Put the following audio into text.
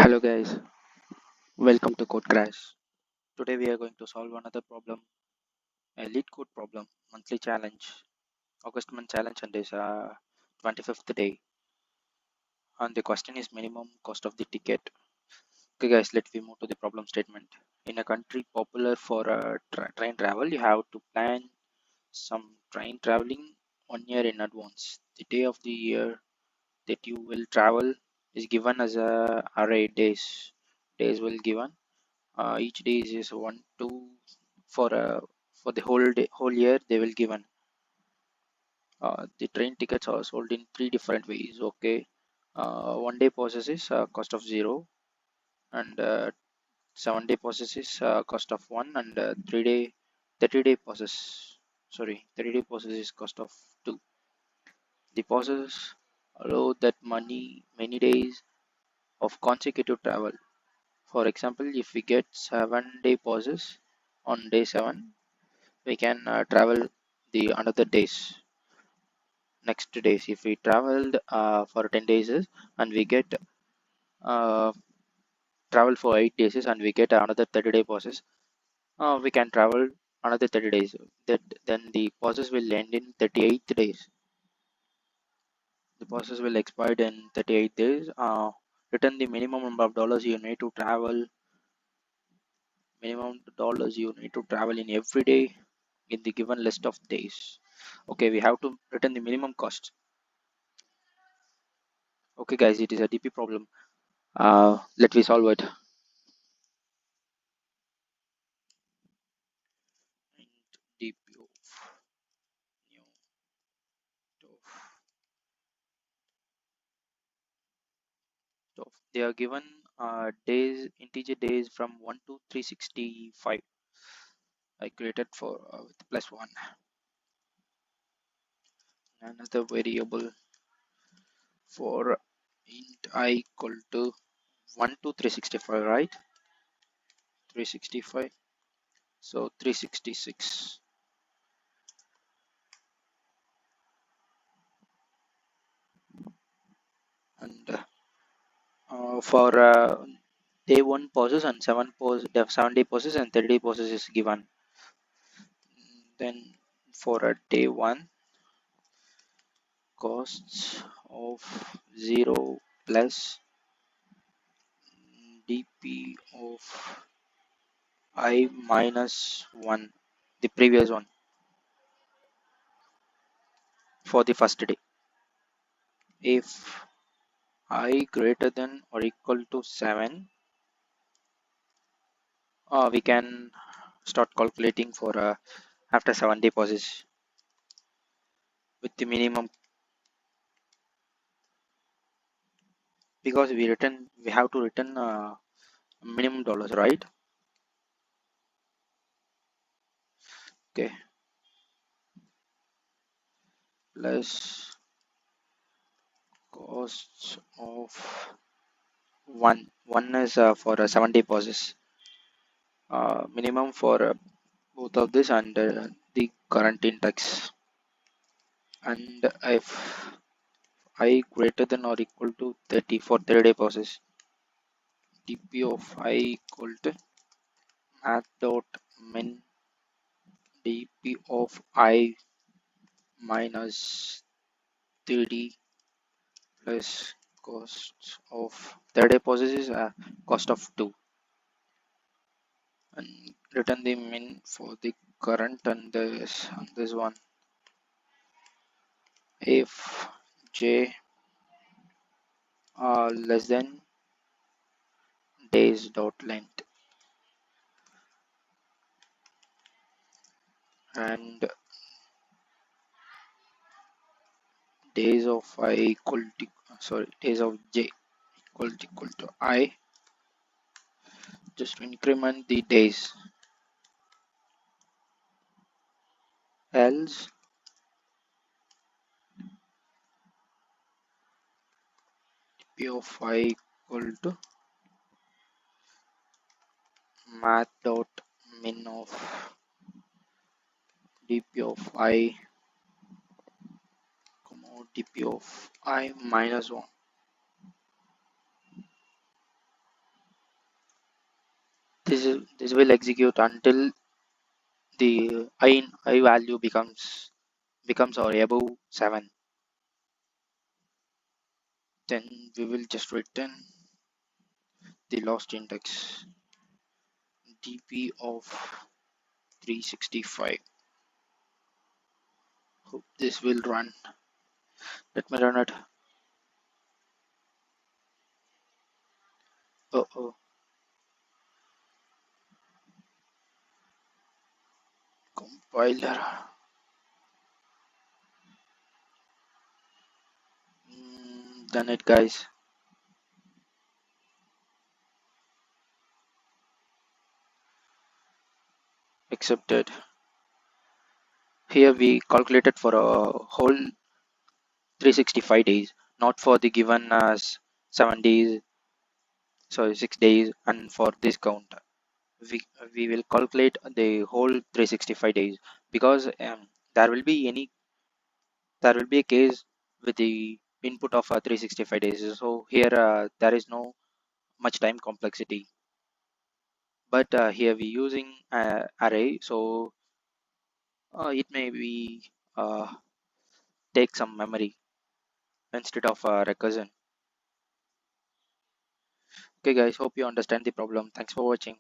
Hello guys, welcome to Code Crash. Today we are going to solve another problem, a lead code problem, monthly challenge, August month challenge, and is 25th day. And the question is minimum cost of the ticket. Okay guys, let's we move to the problem statement. In a country popular for train travel, you have to plan some train traveling 1 year in advance. The day of the year that you will travel is given as a array days. Days will given. Each day is one two for for the whole year they will given. The train tickets are sold in three different ways. Okay, 1 day process is cost of 0, and 7 day process is cost of 1, and 3 day 30 day process, sorry, 30 day process is cost of 2. The process allow that many days of consecutive travel. For example, if we get 7 day process on day 7, we can travel the another days, next days. If we traveled for 10 days and we get uh, travel for 8 days and we get another 30-day process, we can travel another 30 days. That then the process will end in 38 days. The process will expire in 38 days. Return the minimum number of dollars you need to travel, minimum dollars you need to travel in every day in the given list of days. Okay, we have to return the minimum cost. Okay guys, it is a DP problem. Let me solve it. Int DP of new of they are given days, integer days from 1 to 365. I created for with plus 1. Another variable for int I equal to 1 to 365, right? 365, so 366. And for day 1 process and 7-day process and 30-day process is given. Then for a day 1, costs of 0 plus dp of I minus 1, the previous one, for the first day. If I greater than or equal to 7, we can start calculating for after 7-day process with the minimum, because we have to return minimum dollars, right? Okay, plus costs of 1 is for a 7-day process, minimum for both of this and the current index. And if I greater than or equal to 30 for 30-day process, dp of I equal to math dot min dp of I minus 30 plus cost of 30-day process is cost of 2, and return the min for the current and this one. If j less than days dot length, and days of I equal to, sorry, days of j equal to I, just increment the days, else p of I equal to math dot min of dp of I dp of I minus 1. this will execute until the I value becomes or above 7. Then we will just return the last index dp of 365. Hope this will run. Let me run it. Oh, compiler. Done it, guys. Accepted. Here we calculated for a whole 365 days, not for the given as 7 days, sorry, 6 days, and for this count. We, we will calculate the whole 365 days because there will be any there will be a case with the input of 365 days. So here there is no much time complexity, but here we using array, so it may be uh, take some memory instead of recursion. Okay guys, hope you understand the problem. Thanks for watching.